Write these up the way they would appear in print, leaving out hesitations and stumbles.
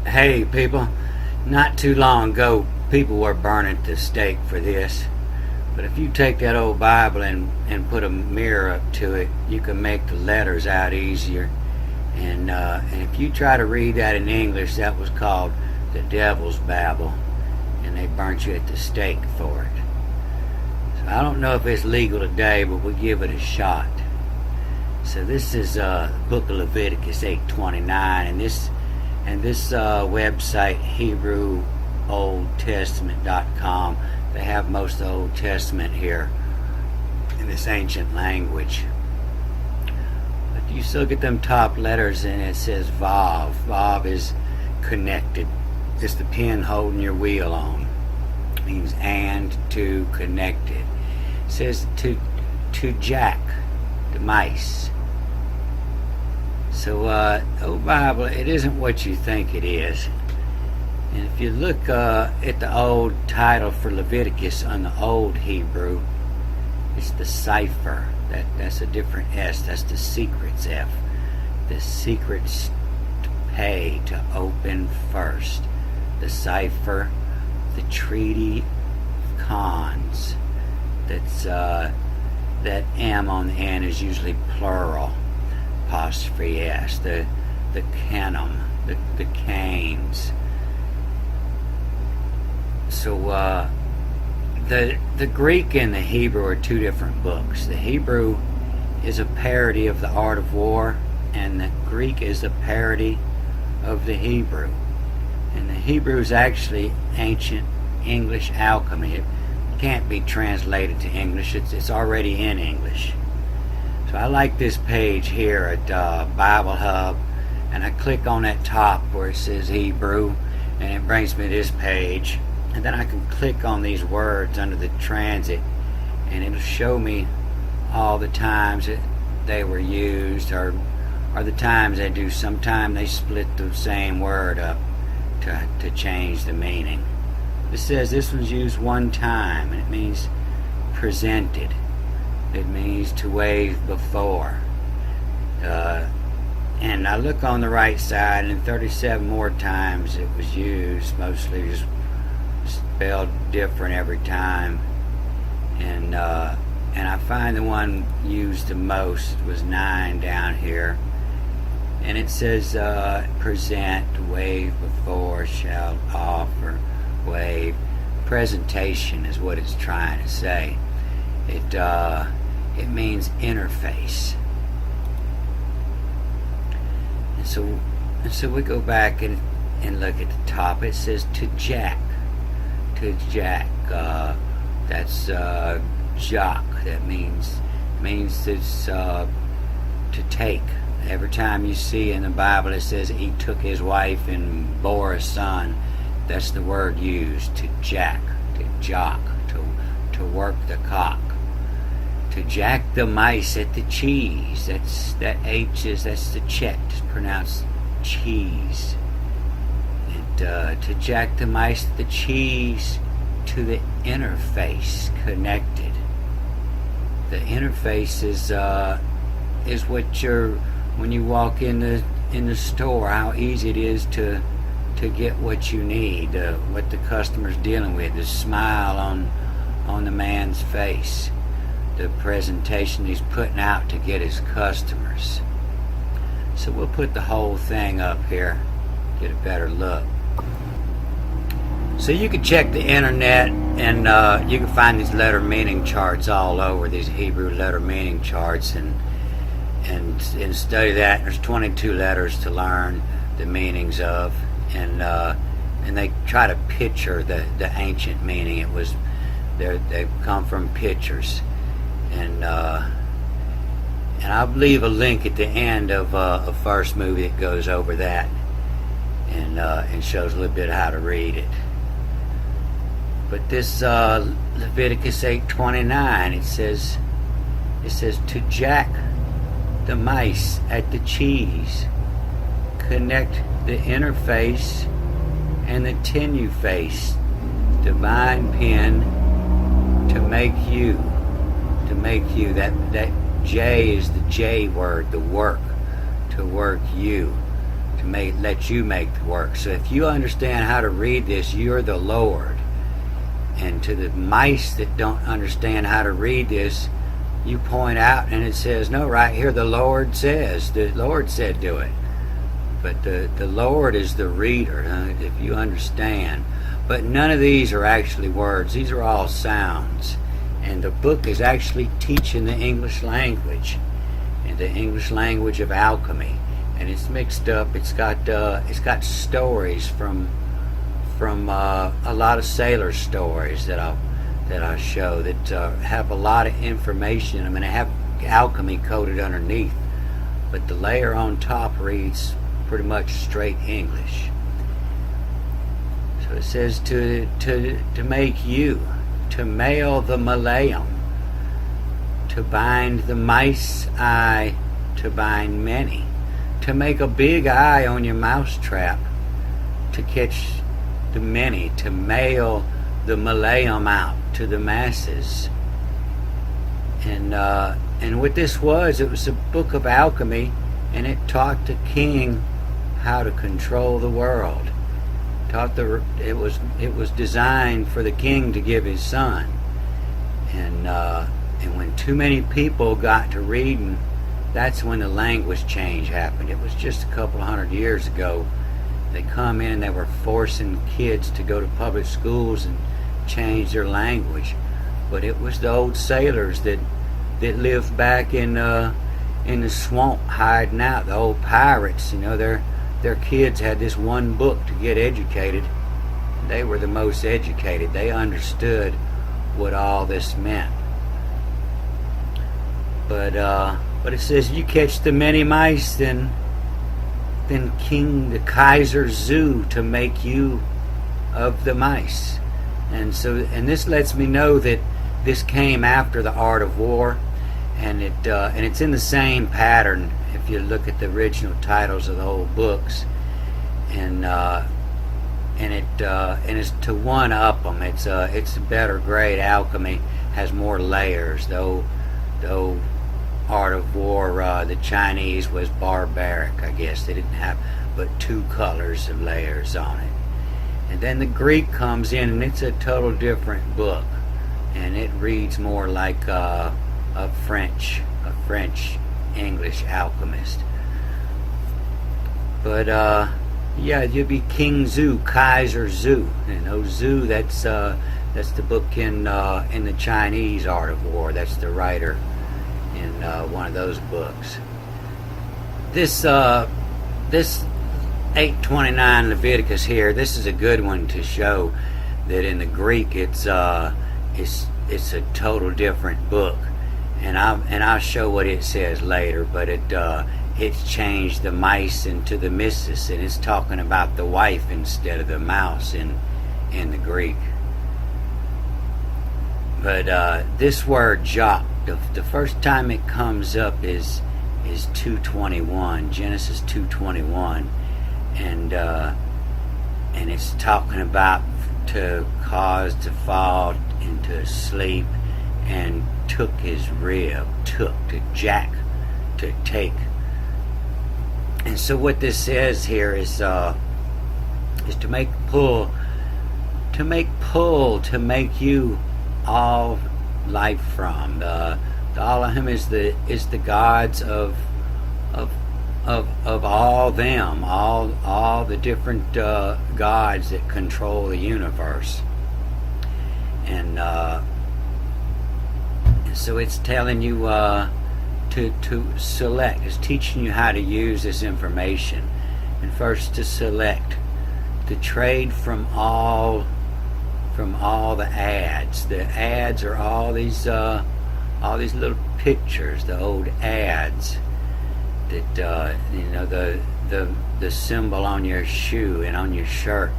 Hey, people, not too long ago, people were burning at the stake for this. But if you take that old Bible and put a mirror up to it, you can make the letters out easier. And if you try to read that in English, that was called the Devil's Bible, and they burnt you at the stake for it. So I don't know if it's legal today, but we'll give it a shot. So this is Book of Leviticus 8:29, and this website, HebrewOldTestament.com, they have most of the Old Testament here in this ancient language. But you still get them top letters, and it says Vav. Vav is connected. It's the pin holding your wheel on. It means and, to, connected. It says to jack, the mice. So, old Bible, it isn't what you think it is. And if you look at the old title for Leviticus on the old Hebrew, it's the cipher. That's a different S. That's the secret's F. The secret's to pay, to open first. The cipher, the treaty of cons. That's that M on the end is usually plural. Apostrophe S, the canon, the canes. So the Greek and the Hebrew are two different books. The Hebrew is a parody of the Art of War, and the Greek is a parody of the Hebrew. And the Hebrew is actually ancient English alchemy. It can't be translated to English. It's already in English. So I like this page here at Bible Hub, and I click on that top where it says Hebrew, and it brings me to this page. And then I can click on these words under the transit, and it'll show me all the times that they were used, or the times they do. Sometimes they split the same word up to change the meaning. It says this one's used one time, and it means presented. It means to wave before. And I look on the right side, and 37 more times it was used, mostly just spelled different every time. And I find the one used the most was 9 down here. And it says present, wave before, shout, offer, wave. Presentation is what it's trying to say. It means interface. And so we go back and look at the top. It says to jack. To jack. That's jock. That means it's to take. Every time you see in the Bible it says he took his wife and bore a son, that's the word used, to jack, to jock, to work the cock. To jack the mice at the cheese. That's the chet, pronounced cheese. And to jack the mice at the cheese, to the interface, connected. The interface is what when you walk in the store, how easy it is to get what you need, what the customer's dealing with, the smile on the man's face. The presentation he's putting out to get his customers. So we'll put the whole thing up here, get a better look. So you can check the internet, and you can find these letter meaning charts all over, these Hebrew letter meaning charts, and study that. There's 22 letters to learn the meanings of, and they try to picture the ancient meaning. It was they come from pictures. And I'll leave a link at the end of a first movie that goes over that and shows a little bit how to read it. But this Leviticus 8:29, it says to jack the mice at the cheese, connect the interface and the tenuface, divine pin to make you. To make you, that J is the J word, the work, to work you, let you make the work. So if you understand how to read this, you're the Lord. And to the mice that don't understand how to read this, you point out and it says, no, right here the Lord says. The Lord said do it. But the Lord is the reader, if you understand. But none of these are actually words. These are all sounds. And the book is actually teaching the English language, and the English language of alchemy. And it's mixed up. It's got stories from a lot of sailor stories that I'll show that have a lot of information. I mean, I have alchemy coded underneath, but the layer on top reads pretty much straight English. So it says to make you, to mail the Malayam, to bind the mice eye, to bind many, to make a big eye on your mouse trap, to catch the many, to mail the Malayam out to the masses. And what this was, it was a book of alchemy, and it taught the king how to control the world. It was designed for the king to give his son. And when too many people got to reading, that's when the language change happened. It was just a couple of 100 years ago. They come in and they were forcing kids to go to public schools and change their language. But it was the old sailors that lived back in the swamp hiding out. The old pirates, their kids had this one book to get educated. They were the most educated. They understood what all this meant. But it says you catch the many mice, then King the Kaiser Zoo to make you of the mice. And this lets me know that this came after the Art of War, and it's in the same pattern if you look at the original titles of the old books, and it's to one up them. It's a better grade alchemy, has more layers. Though Art of War, the Chinese was barbaric, I guess. They didn't have but 2 colors of layers on it. And then the Greek comes in, and it's a total different book, and it reads more like a French English alchemist. But yeah, you'd be King Zhu, Kaiser Zhu. Zhu, that's the book in the Chinese Art of War. That's the writer in one of those books. This 829 Leviticus here, this is a good one to show that in the Greek it's a total different book, and I'll show what it says later. But it's changed the mice into the missus, and it's talking about the wife instead of the mouse in the Greek. But this word Jock, the first time it comes up is 2:21, Genesis 2:21, and it's talking about to cause to fall into sleep, and took his rib, to jack, to take. And so what this says here is to make pull, to make you all life from. The Elohim is the gods of all them, all the different gods that control the universe. And so it's telling you to select. It's teaching you how to use this information. And first to select, to trade from all the ads. The ads are all these little pictures, the old ads that the symbol on your shoe and on your shirt,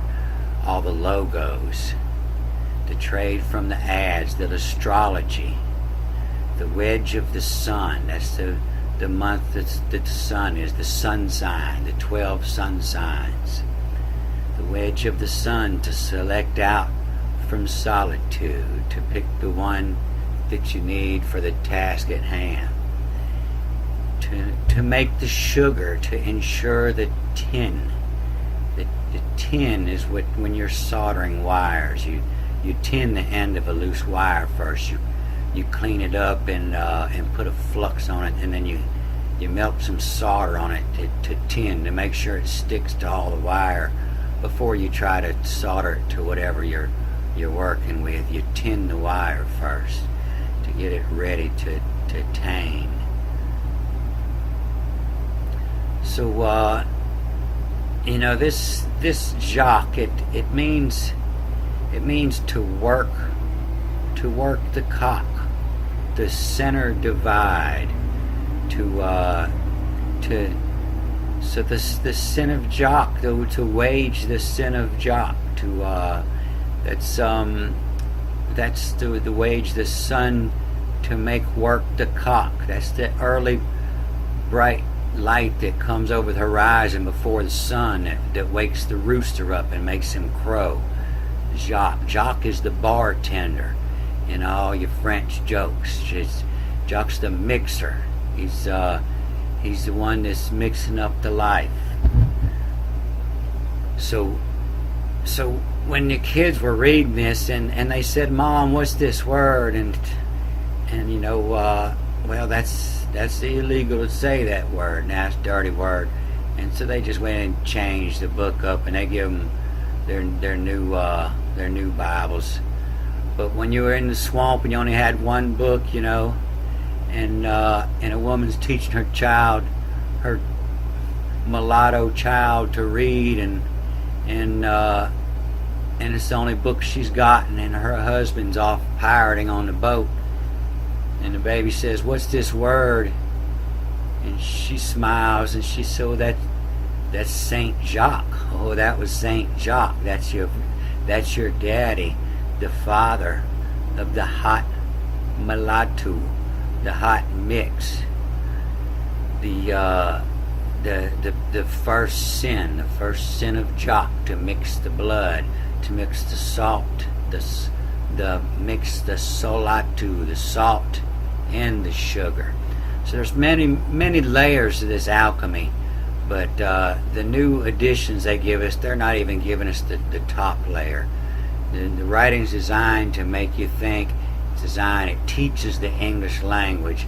all the logos. To trade from the ads, the astrology, the wedge of the sun. That's the month that the sun is, the sun sign, the 12 sun signs. The wedge of the sun, to select out from solitude, to pick the one that you need for the task at hand. to make the sugar, to ensure the tin. The tin is what, when you're soldering wires, you tin the end of a loose wire first. You clean it up and put a flux on it, and then you melt some solder on it to tin, to make sure it sticks to all the wire before you try to solder it to whatever you're working with. You tin the wire first to get it ready to tang. So this jock, it means to work the cock, the center divide, so the sin of jock, to wage the sin of jock, that's the wage the sun, to make work the cock. That's the early bright light that comes over the horizon before the sun, that wakes the rooster up and makes him crow. Jock is the bartender in all your French jokes. Jock's the mixer. He's the one that's mixing up the life. So when the kids were reading this and they said, "Mom, what's this word?" and well, that's illegal to say that word, and that's a dirty word. And so they just went and changed the book up, and they give them their new Bibles. But when you were in the swamp and you only had one book, and a woman's teaching her mulatto child to read, and it's the only book she's gotten, and her husband's off pirating on the boat, and the baby says, "What's this word?" And she smiles and she says, "Oh, that's Saint Jacques. Oh, that was Saint Jacques. That's your daddy, the father of the hot mulatto, the hot mix, the first sin of Jacques, to mix the blood, to mix the salt, mix the solatu, the salt and the sugar." So there's many layers to this alchemy, but the new editions they give us, they're not even giving us the top layer. The writing's designed to make you think. It teaches the English language,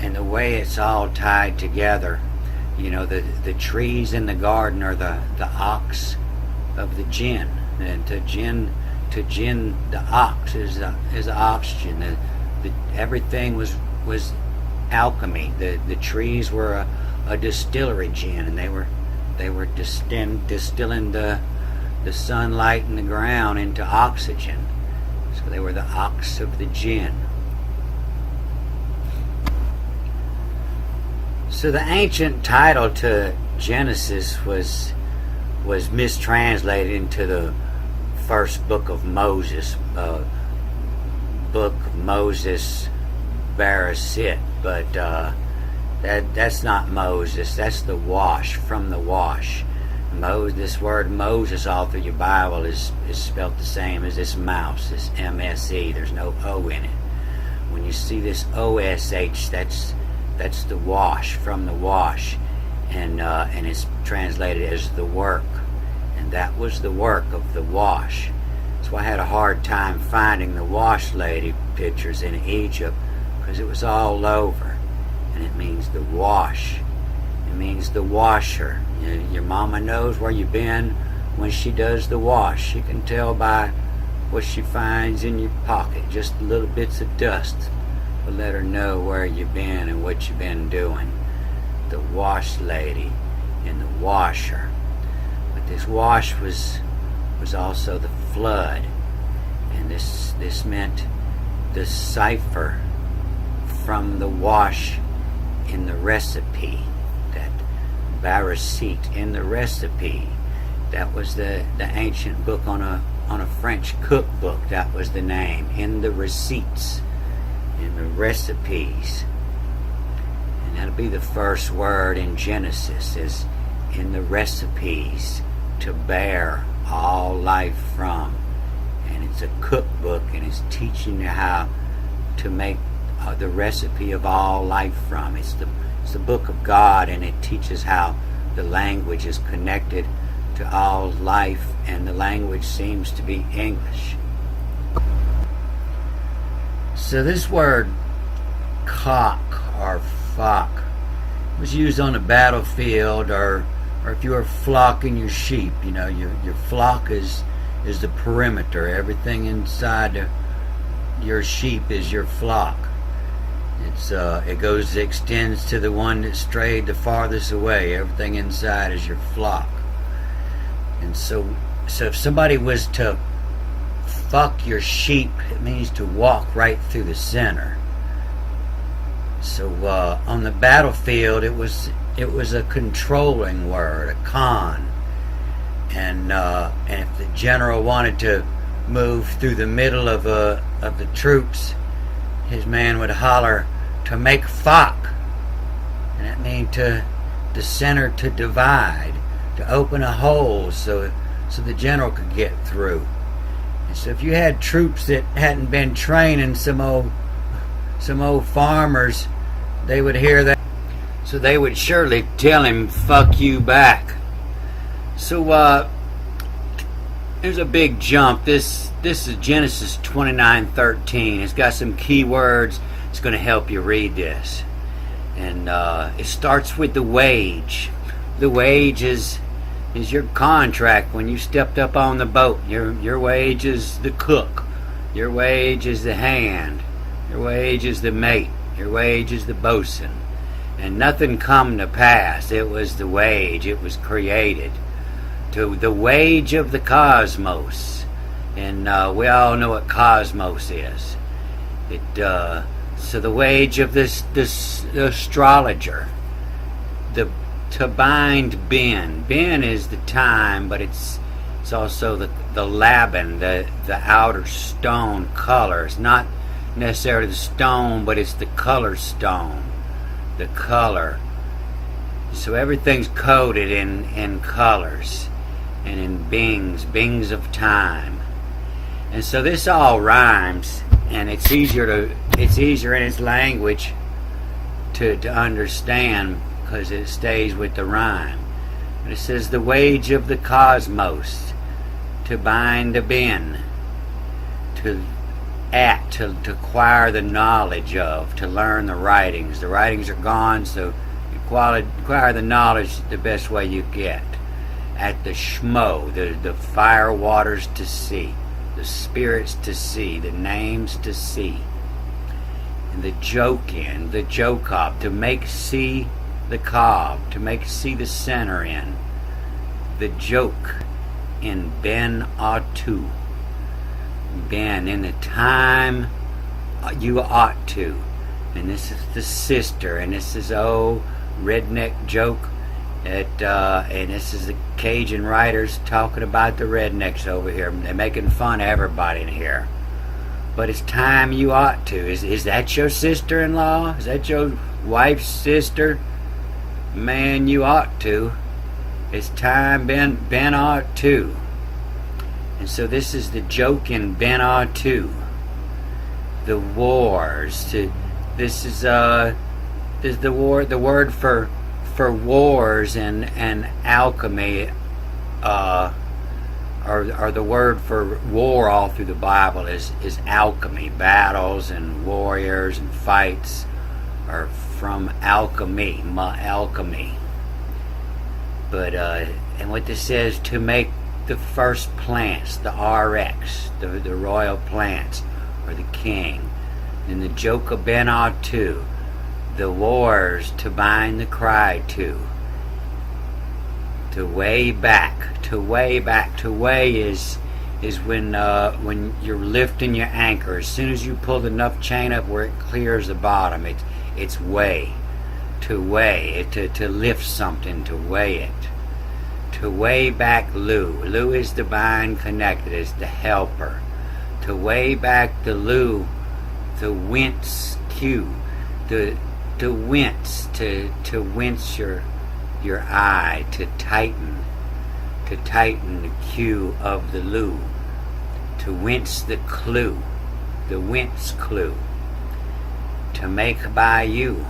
and the way it's all tied together. The trees in the garden are the ox of the jinn, and to jinn the ox is the oxygen. Everything was alchemy. The trees were a distillery gin, and they were distilling the sunlight in the ground into oxygen. So they were the ox of the jinn. So the ancient title to Genesis was mistranslated into the first book of Moses, Bereshit, but that's not Moses. That's the wash, from the wash. This word Moses all through your Bible is spelt the same as this mouse, this MSE. There's no O in it. When you see this OSH, that's the wash, from the wash, and it's translated as the work, and that was the work of the wash. So I had a hard time finding the wash lady pictures in Egypt, because it was all over, and it means the wash. It means the washer. Your mama knows where you've been when she does the wash. She can tell by what she finds in your pocket. Just little bits of dust will let her know where you've been and what you've been doing. The wash lady and the washer. But this wash was also the flood, and this meant the cipher from the wash in the recipe, that Bereshit in the recipe. That was the ancient book on a French cookbook. That was the name, in the receipts, in the recipes. And that'll be the first word in Genesis, is in the recipes, to bear all life from. And it's a cookbook, and it's teaching you how to make the recipe of all life from. It's It's the book of God, and it teaches how the language is connected to all life, and the language seems to be English. So this word cock or flock was used on the battlefield, or if you were flocking your sheep. You know, your flock is the perimeter. Everything inside your sheep is your flock. It extends to the one that strayed the farthest away. Everything inside is your flock. And so if somebody was to fuck your sheep, it means to walk right through the center. So on the battlefield, it was a controlling word, a con. And if the general wanted to move through the middle of the troops, his man would holler to make fuck, and that means the center to divide, to open a hole so the general could get through. And so if you had troops that hadn't been training, some old farmers, they would hear that, so they would surely tell him, fuck you back. So there's a big jump. This is Genesis 29:13. It's got some key words. It's going to help you read this. And it starts with the wage. The wage is your contract when you stepped up on the boat. Your wage is the cook. Your wage is the hand. Your wage is the mate. Your wage is the bosun. And nothing come to pass. It was the wage. It was created. To the wage of the cosmos. And we all know what cosmos is. So the wage of this astrologer. To bind Ben. Ben is the time, but it's also the Laban, the outer stone color. It's not necessarily the stone, but it's the color stone. The color. So everything's coded in colors and in bings of time. And so this all rhymes, and it's easier in its language to understand because it stays with the rhyme. And it says the wage of the cosmos, to bind the bin, to acquire the knowledge of, to learn the writings. The writings are gone, so you acquire the knowledge the best way you get. At the shmo, the fire waters to see, the spirits to see, the names to see, and the joke-in, the joke-ob, to make see the cob, to make see the center in, the joke in Ben Atu. Ben, in the time you ought to. And this is the sister, and this is redneck joke. And this is the Cajun writers talking about the rednecks over here. They're making fun of everybody in here. But it's time you ought to. Is that your sister-in-law? Is that your wife's sister? Man, you ought to. It's time Ben ought to. And so this is the joke in Ben ought to. The wars. This is the word for wars and alchemy are the word for war all through the Bible is alchemy. Battles and warriors and fights are from alchemy. But and what this says, to make the first plants, the RX, the royal plants, or the king. And the joke of Ben Atu, the wars to bind the cry to way back. To way is when you're lifting your anchor. As soon as you pull enough chain up where it clears the bottom, it's weigh. To weigh, to lift something, to weigh it. To weigh back Lu. Lu is divine connected, is the helper. To weigh back the Lu, the wince Q, to wince, to wince your eye, to tighten the Q of the Lu, to wince the clue, the wince clue, to make by you.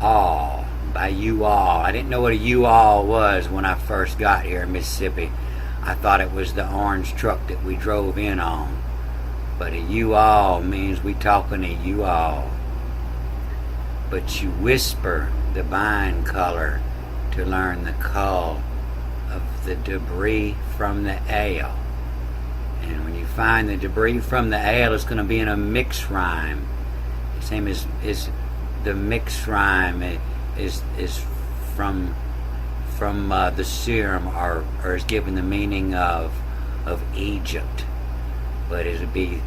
all, by U-All. I didn't know what a U-All was when I first got here in Mississippi. I thought it was the orange truck that we drove in on. But a U-All means we talking a U-All. But you whisper the vine color to learn the call of the debris from the ale. And when you find the debris from the ale, it's going to be in a mixed rhyme. The same as the mixed rhyme is from the serum, or is given the meaning of Egypt. But it would be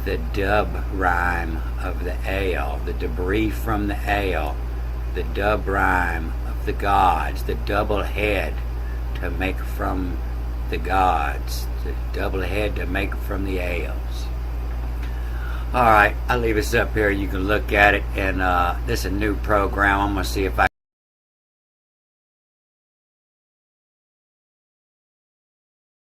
the dub rhyme of the ale, the debris from the ale, the dub rhyme of the gods, the double head to make from the gods, the double head to make from the ales. Alright, I'll leave this up here. You can look at it, and this is a new program. I'm going to see if I